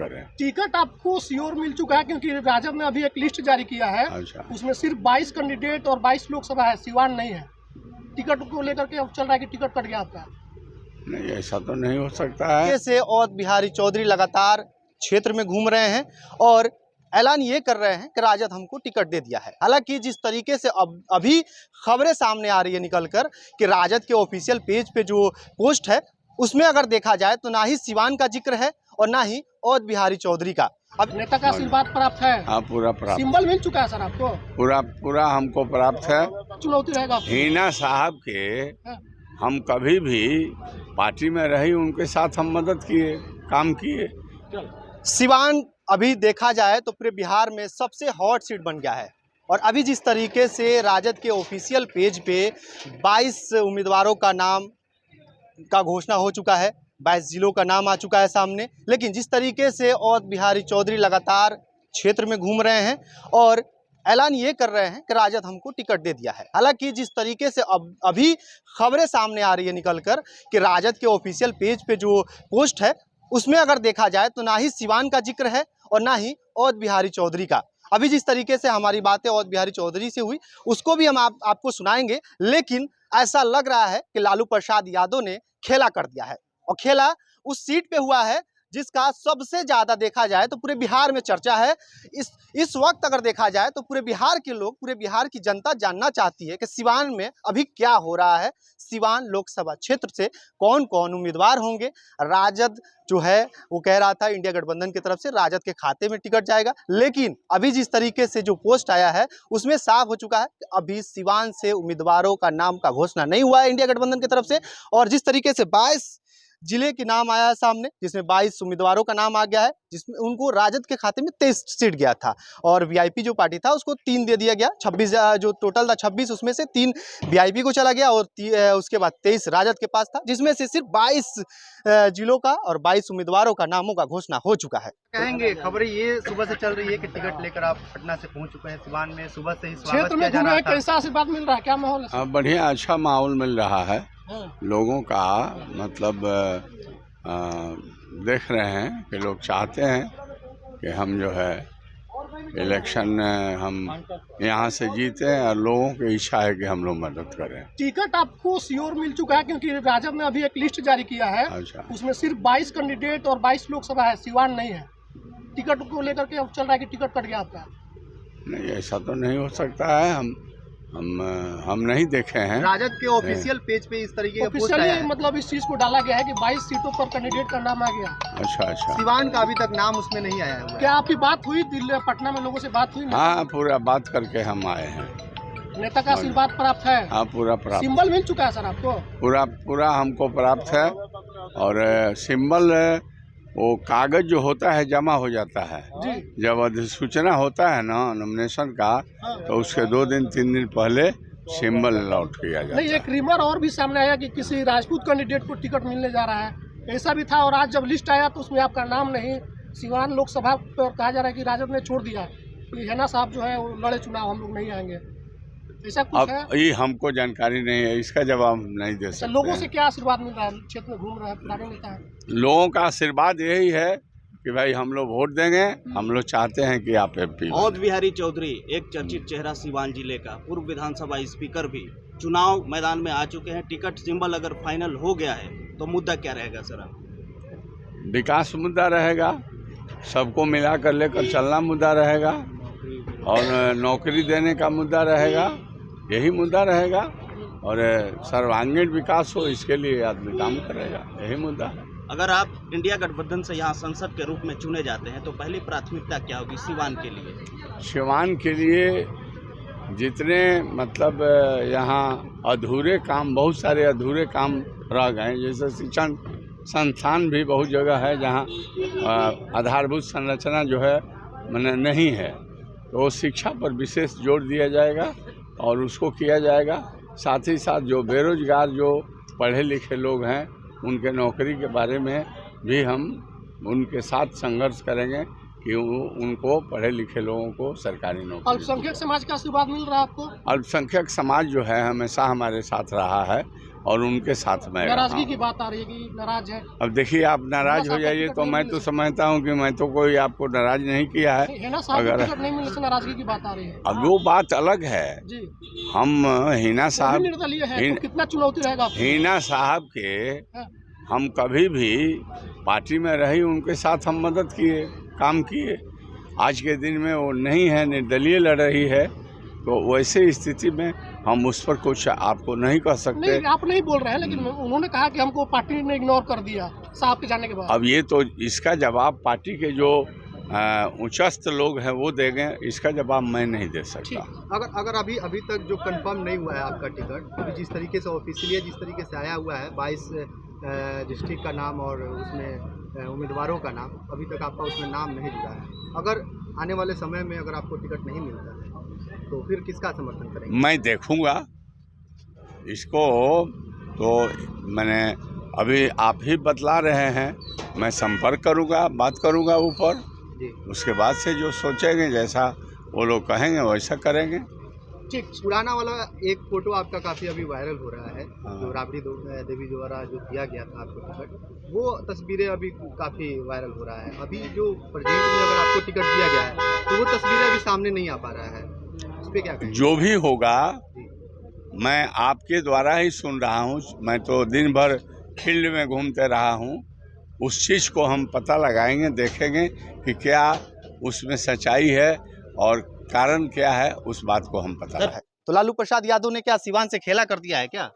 करें। टिकट आपको श्योर मिल चुका है क्योंकि राजद ने अभी एक लिस्ट जारी किया है। अच्छा। उसमें सिर्फ 22 कैंडिडेट और 22 लोकसभा है, सिवान नहीं है। टिकट को लेकर के अब चल रहा है कि टिकट कट गया आपका। नहीं, ऐसा तो नहीं हो सकता है। से अवध बिहारी चौधरी लगातार क्षेत्र में घूम रहे हैं और ऐलान ये कर रहे हैं कि राजद हमको टिकट दे दिया है। हालांकि जिस तरीके से अभी खबरें सामने आ रही है निकलकर कि राजद के ऑफिशियल पेज पे जो पोस्ट है उसमें अगर देखा जाए तो ना ही सिवान का जिक्र है और ना ही अवध बिहारी चौधरी का। अब नेता का आशीर्वाद प्राप्त है। हाँ, पूरा प्राप्त। सिंबल मिल चुका है सर आपको। पूरा हमको प्राप्त है। चुनौती रहेगा। हिना साहब के हम कभी भी पार्टी में रही, उनके साथ हम मदद किए, काम किए। सिवान अभी देखा जाए तो पूरे बिहार में सबसे हॉट सीट बन गया है और अभी जिस तरीके से राजद के ऑफिशियल पेज पे 22 उम्मीदवारों का नाम का घोषणा हो चुका है, 22 जिलों का नाम आ चुका है सामने, लेकिन जिस तरीके से अवध बिहारी चौधरी लगातार क्षेत्र में घूम रहे हैं और ऐलान ये कर रहे हैं कि राजद हमको टिकट दे दिया है। हालांकि जिस तरीके से अभी खबरें सामने आ रही है निकलकर कि राजद के ऑफिशियल पेज पे जो पोस्ट है उसमें अगर देखा जाए तो ना ही सिवान का जिक्र है और ना ही अवध बिहारी चौधरी का। अभी जिस तरीके से हमारी बातें अवध बिहारी चौधरी से हुई उसको भी हम आपको सुनाएंगे, लेकिन ऐसा लग रहा है कि लालू प्रसाद यादव ने खेला कर दिया है और खेला उस सीट पे हुआ है जिसका सबसे ज़्यादा देखा जाए तो पूरे बिहार में चर्चा है। इस वक्त अगर देखा जाए तो पूरे बिहार के लोग, पूरे बिहार की जनता जानना चाहती है कि सिवान में अभी क्या हो रहा है, सिवान लोकसभा क्षेत्र से कौन कौन उम्मीदवार होंगे। राजद जो है वो कह रहा था इंडिया गठबंधन की तरफ से राजद के खाते में टिकट जाएगा, लेकिन अभी जिस तरीके से जो पोस्ट आया है उसमें साफ हो चुका है कि अभी सिवान से उम्मीदवारों का नाम का घोषणा नहीं हुआ है इंडिया गठबंधन की तरफ से। और जिस तरीके से 22 जिले के नाम आया है सामने, जिसमें 22 उम्मीदवारों का नाम आ गया है, जिसमें उनको राजद के खाते में 23 सीट गया था और वीआईपी जो पार्टी था उसको 3 दे दिया गया। 26 जो टोटल था 26, उसमें से 3 वीआईपी को चला गया और उसके बाद 23 राजद के पास था, जिसमें से सिर्फ 22 जिलों का और 22 उम्मीदवारों का नामों का घोषणा हो चुका है। कहेंगे खबरें ये सुबह से चल रही है कि टिकट लेकर आप पटना से पहुंच चुके हैं सिवान में, सुबह से ही क्षेत्र में घूम रहे हैं, कैसा आशीर्वाद मिल रहा है, क्या माहौल है? बढ़िया, अच्छा माहौल मिल रहा है। लोगों का मतलब देख रहे हैं कि लोग चाहते हैं कि हम जो है इलेक्शन हम यहाँ से जीते और लोगों की इच्छा है कि हम लोग मदद करें। टिकट आपको श्योर मिल चुका है क्योंकि राजद ने अभी एक लिस्ट जारी किया है। अच्छा। उसमें सिर्फ 22 कैंडिडेट और 22 लोकसभा है, सिवान नहीं है। टिकट को लेकर के अब चल रहा है कि टिकट कट गया आपका। नहीं, ऐसा तो नहीं हो सकता है। हम नहीं देखे हैं। राजद के ऑफिशियल पेज पे इस तरीके का पोस्ट आया है। मतलब इस चीज को डाला गया है कि 22 सीटों पर कैंडिडेट का नाम आ गया। अच्छा। सिवान का अभी तक नाम उसमें नहीं आया है। क्या आपकी बात हुई दिल्ली पटना में लोगों से बात हुई? हाँ, पूरा बात करके हम आए हैं। नेता का आशीर्वाद प्राप्त है। हाँ, पूरा प्राप्त। सिंबल मिल चुका है सर आपको। पूरा हमको प्राप्त है और सिंबल वो कागज जो होता है जमा हो जाता है। जब अधिसूचना होता है ना नॉमिनेशन का, तो उसके 2 दिन 3 दिन पहले सिंबल अलॉट किया जाता है। नहीं, एक रिमर और भी सामने आया कि किसी राजपूत कैंडिडेट को टिकट मिलने जा रहा है, ऐसा भी था। और आज जब लिस्ट आया तो उसमें आपका नाम नहीं। सिवान लोकसभा पर कहा जा रहा है कि राजद ने छोड़ दिया कि हिना साहब जो है वो लड़े चुनाव, हम लोग नहीं आएंगे, ऐसा कुछ है? अब ये हमको जानकारी नहीं है, इसका जवाब नहीं दे सकते। लोगों से क्या आशीर्वाद मिल रहा है? क्षेत्र में घूम रहे हैं, पुराने नेता है। लोगों का आशीर्वाद यही है कि भाई हम लोग वोट देंगे, हम लोग चाहते हैं कि आप MP। अवध बिहारी चौधरी एक चर्चित चेहरा सिवान जिले का, पूर्व विधानसभा स्पीकर भी चुनाव मैदान में आ चुके हैं। टिकट सिंबल अगर फाइनल हो गया है तो मुद्दा क्या रहेगा सर? विकास मुद्दा रहेगा, सबको मिला कर लेकर चलना मुद्दा रहेगा और नौकरी देने का मुद्दा रहेगा, यही मुद्दा रहेगा। और सर्वांगीण विकास हो, इसके लिए आदमी काम करेगा, यही मुद्दा है। अगर आप इंडिया गठबंधन से यहाँ सांसद के रूप में चुने जाते हैं तो पहली प्राथमिकता क्या होगी सिवान के लिए? सिवान के लिए जितने मतलब यहाँ अधूरे काम, बहुत सारे अधूरे काम रह गए, जैसे शिक्षण संस्थान भी बहुत जगह है जहाँ आधारभूत संरचना जो है माने नहीं है, तो शिक्षा पर विशेष जोर दिया जाएगा और उसको किया जाएगा। साथ ही साथ जो बेरोजगार, जो पढ़े लिखे लोग हैं, उनके नौकरी के बारे में भी हम उनके साथ संघर्ष करेंगे कि उनको पढ़े लिखे लोगों को सरकारी नौकरी। अल्पसंख्यक समाज का आशीर्वाद मिल रहा है आपको? अल्पसंख्यक समाज जो है हमेशा हमारे साथ रहा है और उनके साथ में रहा नाराजगी हूँ। की बात आ रही है कि नाराज है। अब देखिए, आप नाराज हो जाइए तो मैं तो समझता हूँ कि मैं तो कोई आपको नाराज नहीं किया है। हिना साहब को अगर टिकट नहीं मिलने से नाराजगी की बात आ रही है अब वो बात अलग है। जी। हम हिना वो भी साहब निर्दलीय है हिन- तो कितना चुनौती रहेगा आपको? हिना साहब के हाँ। हम कभी भी पार्टी में रही, उनके साथ हम मदद किए, काम किए। आज के दिन में वो नहीं है, निर्दलीय लड़ रही है, तो वैसे स्थिति में हम उस पर कुछ आपको नहीं कह सकते। नहीं, आप नहीं बोल रहे हैं, लेकिन उन्होंने कहा कि हमको पार्टी ने इग्नोर कर दिया साहब के जाने के बाद। अब ये तो इसका जवाब पार्टी के जो उच्चस्थ लोग हैं वो देंगे, इसका जवाब मैं नहीं दे सकता। अगर अभी तक जो कंफर्म नहीं हुआ है आपका टिकट, अभी जिस तरीके से ऑफिशियली जिस तरीके से आया हुआ है 22 डिस्ट्रिक्ट का नाम और उसमें उम्मीदवारों का नाम, अभी तक आपका उसमें नाम नहीं जुड़ा है। अगर आने वाले समय में अगर आपको टिकट नहीं मिलता है तो फिर किसका समर्थन करेंगे? मैं देखूंगा इसको, तो मैंने अभी आप ही बतला रहे हैं, मैं संपर्क करूंगा, बात करूंगा ऊपर, जी। उसके बाद से जो सोचेंगे, जैसा वो लोग कहेंगे वैसा करेंगे। ठीक। पुराना वाला एक फोटो आपका काफ़ी अभी वायरल हो रहा है, हाँ। जो राबड़ी देवी द्वारा जो दिया गया था आपको टिकट, वो तस्वीरें अभी काफ़ी वायरल हो रहा है। अभी जो प्रेजेंट में अगर आपको टिकट दिया गया है तो वो तस्वीरें अभी सामने नहीं आ पा रहा है, उस पर क्या कहेंगे? जो भी होगा जी। मैं आपके द्वारा ही सुन रहा हूँ। मैं तो दिन भर फील्ड में घूमते रहा हूँ। उस चीज़ को हम पता लगाएंगे, देखेंगे कि क्या उसमें सच्चाई है और कारण क्या है, उस बात को हम पता लगाएंगे। तो लालू प्रसाद यादव ने क्या सिवान से खेला कर दिया है क्या?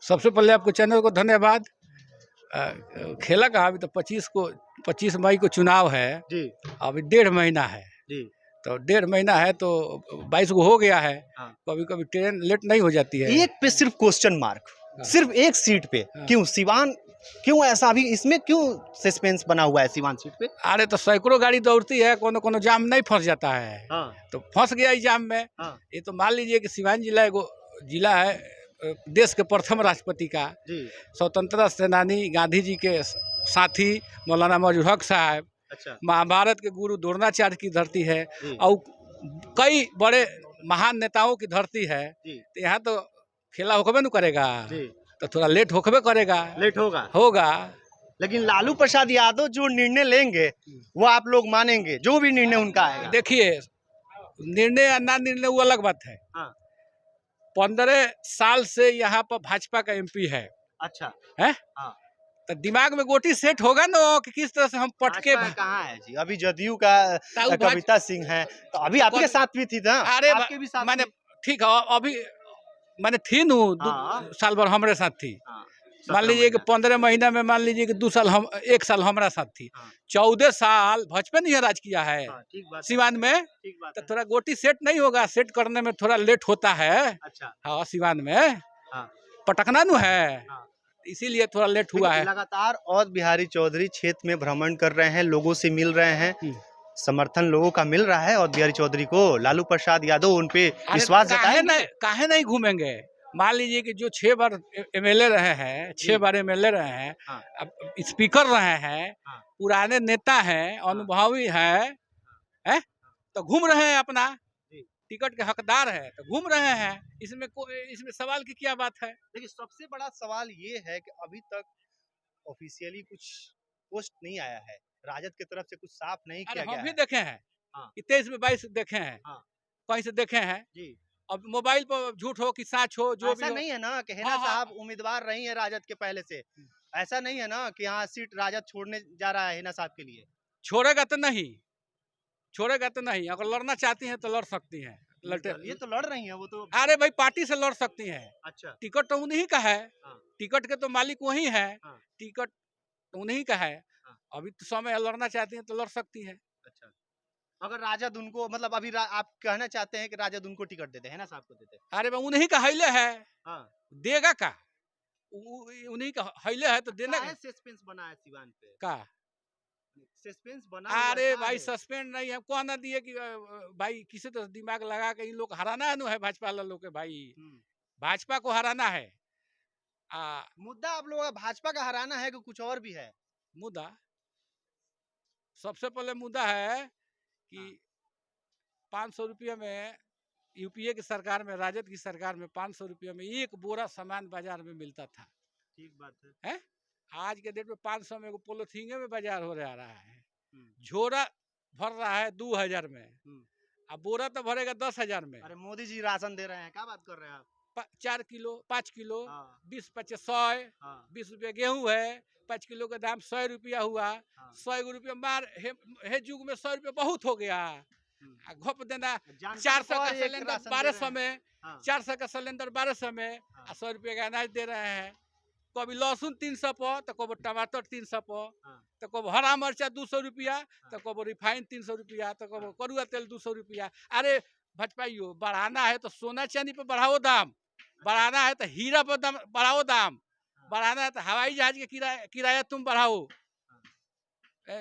सबसे पहले आपको चैनल को धन्यवाद। खेला कहा, अभी तो 25 मई को चुनाव है, जी अभी 1.5 महीना है, जी। तो 1.5 महीना है तो 22 को हो गया है। हाँ। कभी कभी ट्रेन लेट नहीं हो जाती है। एक पे सिर्फ क्वेश्चन मार्क, हाँ। सिर्फ एक सीट पे हाँ। क्यों सिवान, क्यों ऐसा अभी इसमें क्यों सस्पेंस बना हुआ है सिवान सीट पे? अरे तो सैकड़ों गाड़ी दौड़ती है, कोनो कोनो जाम नहीं फंस जाता है, हाँ तो फंस गया इस जाम में। हाँ ये तो मान लीजिए कि सिवान जिला एगो जिला है देश के प्रथम राष्ट्रपति का, जी। स्वतंत्रता सेनानी गांधी जी के साथी मौलाना मौजूद हक साहब, अच्छा महाभारत के गुरु द्रोणाचार्य की धरती है, जी। और कई बड़े महान नेताओं की धरती है। जी। तो यहाँ तो खेला होकबे न करेगा, जी। तो थोड़ा लेट होकबे करेगा, लेट होगा। लेकिन लालू प्रसाद यादव जो निर्णय लेंगे वो आप लोग मानेंगे, जो भी निर्णय उनका आएगा? देखिए, निर्णय या ना निर्णय वो अलग बात है। हाँ। 15 साल से यहाँ पर भाजपा का एमपी है, अच्छा है? हाँ। तो दिमाग में गोटी सेट होगा ना कि किस तरह से हम पटके। भाजपा कहाँ है जी? अभी जदयू का ताऊ कविता सिंह है, तो अभी आपके साथ भी थी ना? अरे आपके भी साथ मैंने थी? ठीक है, अभी मैंने थी नू हाँ। 2 साल भर हमारे साथ थी। हाँ। मान लीजिए कि 15 महीना में मान लीजिए कि 2 साल 1 साल हमारा साथ थी। हाँ। 14 साल भाजपा ने राज किया है हाँ, ठीक बात है, सिवान में, ठीक बात तो है। थोड़ा गोटी सेट नहीं होगा, सेट करने में थोड़ा लेट होता है। अच्छा हाँ, सिवान में हाँ। पटकना नु है, हाँ। इसीलिए थोड़ा लेट हुआ है। लगातार अवध बिहारी चौधरी क्षेत्र में भ्रमण कर रहे हैं, लोगों से मिल रहे हैं, समर्थन लोगों का मिल रहा है अवध बिहारी चौधरी को। लालू प्रसाद यादव उन पे विश्वास जताएंगे? काहे नहीं घूमेंगे? मान लीजिए कि जो 6 बार एमएलए रहे हैं, 6 बार एमएलए रहे हैं, हाँ। अब स्पीकर रहे हैं, हाँ। पुराने नेता हैं, अनुभवी हैं, तो घूम रहे हैं, अपना टिकट के हकदार है तो घूम रहे हैं। इसमें सवाल की क्या बात है? देखिए, सबसे बड़ा सवाल ये है कि अभी तक ऑफिशियली कुछ पोस्ट नहीं आया है, राजद की तरफ से कुछ साफ नहीं किया गया हम भी है। देखे हैं कि 23 में 22 देखे हैं, कहीं से देखे हैं जी। अब मोबाइल पर झूठ हो कि सच हो, जो भी ऐसा हो। नहीं है ना कि हिना साहब उम्मीदवार रही है राजद के पहले से, ऐसा नहीं है ना कि यहाँ सीट राजद छोड़ने जा रहा है हिना साहब के लिए। छोड़ेगा तो नहीं, अगर लड़ना चाहती हैं तो लड़ सकती हैं। ये तो लड़ रही है वो तो। अरे भाई, पार्टी से लड़ सकती हैं। अच्छा। टिकट तो उन्हीं का है, टिकट के तो मालिक वही है, टिकट तो उन्हीं का है। अभी तो समय है, लड़ना चाहती हैं तो लड़ सकती हैं। अच्छा, अगर राजद उनको मतलब अभी आप कहना चाहते हैं कि राजद उनको टिकट देते हैं ना, साहब को देते? अरे भाई, उन्हीं का हईले है, देगा का? उन्हीं का हईले है तो देना का? सस्पेंस बना है सिवान पे का सस्पेंस बना। अरे भाई, सस्पेंड नहीं है, कौन ना दिए कि भाई किसी तरह दिमाग लगा के इन लोग हराना है भाजपा वालों के। भाई भाजपा को हराना है। मुद्दा आप लोगों का भाजपा का हराना है कि कुछ और भी है? मुद्दा सबसे पहले मुद्दा है कि 500 रुपये में यूपीए की सरकार में, राजद की सरकार में 500 रुपये में एक बोरा सामान बाजार में मिलता था। ठीक बात है। आज के डेट में 500 में पोलोथीन में बाजार हो रहा है। हम्म। झोरा भर रहा है 2000 में, हम्म। अब बोरा तो भरेगा 10,000 में। अरे मोदी जी राशन दे रहे हैं, क्या बात कर रहे हैं आप? 4 किलो 5 किलो हाँ। 20-25 100 हाँ। 20 रुपया गेहूं है, 5 किलो का दाम 100 रुपया हुआ। हाँ। 100 रुपया मार हे युग में 100 रुपया बहुत हो गया। आ घप देना जानकारी 400 और का एक सिलेंडर राशन दे 1200 रहे हैं। में, हाँ। 400 का सिलेंडर 1200 में, हाँ। 100 रुपये का अनाज दे रहे हैं। कभी लहसुन 300 पर, तो कभी टमाटर 300 पर, हाँ। तो कभी हरा मिर्चा 200 रुपया, तो कभी रिफाइन 300 रुपया, तो कभी हाँ। कड़ुआ तेल 200 रुपया। अरे भजपाइयो, बढ़ाना है तो सोना चांदी पर बढ़ाओ दाम, बढ़ाना है तो हीरा पर दाम बढ़ाओ दाम, बढ़ाना है तो हवाई जहाज के किराया तुम बढ़ाओ,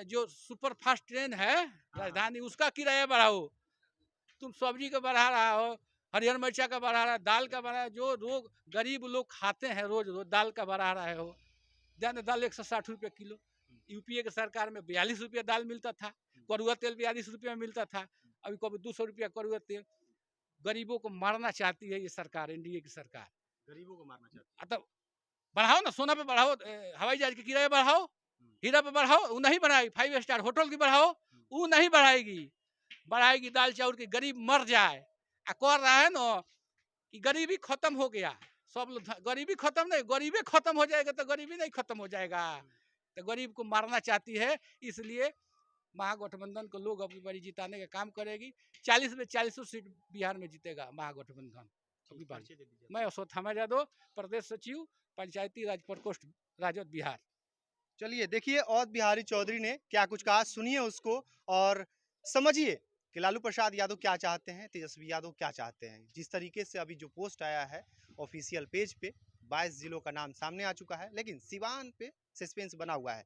जो सुपर फास्ट ट्रेन है राजधानी उसका किराया बढ़ाओ, तुम सब्जी का बढ़ा रहा हो, हरियर मिर्चा का बढ़ा रहा है, दाल का बढ़ा रहा है, जो लोग गरीब लोग खाते हैं रोज रोज दाल का बढ़ा रहे हो। ध्यान, दाल 160 रुपये किलो, यूपीए के सरकार में 42 रुपया दाल मिलता था, कड़ुआ तेल 42 रुपया में मिलता था, अभी कभी 200 रुपया कड़ुआ तेल। गरीबों को मारना चाहती है ये सरकार, एनडीए की सरकार। गरीबों को मारना चाहते हैं। तो बढ़ाओ ना, सोना पे बढ़ाओ, हवाई जहाज के किराया बढ़ाओ, हीरा पे बढ़ाओ, वो नहीं बढ़ाएगी। 5 स्टार होटल की बढ़ाओ, वो नहीं बढ़ाएगी। बढ़ाएगी दाल चाउर की, गरीब मर जाए। कर रहा है ना कि गरीबी खत्म हो गया, सब लोग गरीबी खत्म नहीं, गरीबी खत्म हो जाएगा तो गरीबी नहीं खत्म हो जाएगा। तो गरीब को मारना चाहती है, इसलिए महागठबंधन को लोग अपनी बारी जिताने का काम करेगी। 40 में 40 सीट बिहार में जीतेगा महागठबंधन। अपनी बारी। मैं अश्वत्थामा यादव, प्रदेश सचिव पंचायती राज प्रकोष्ठ राजद बिहार। चलिए देखिए अवध बिहारी चौधरी ने क्या कुछ कहा, सुनिए उसको और समझिए कि लालू प्रसाद यादव क्या चाहते हैं, तेजस्वी यादव क्या चाहते हैं। जिस तरीके से अभी जो पोस्ट आया है ऑफिशियल पेज पे 22 जिलों का नाम सामने आ चुका है, लेकिन सिवान पे सस्पेंस बना हुआ है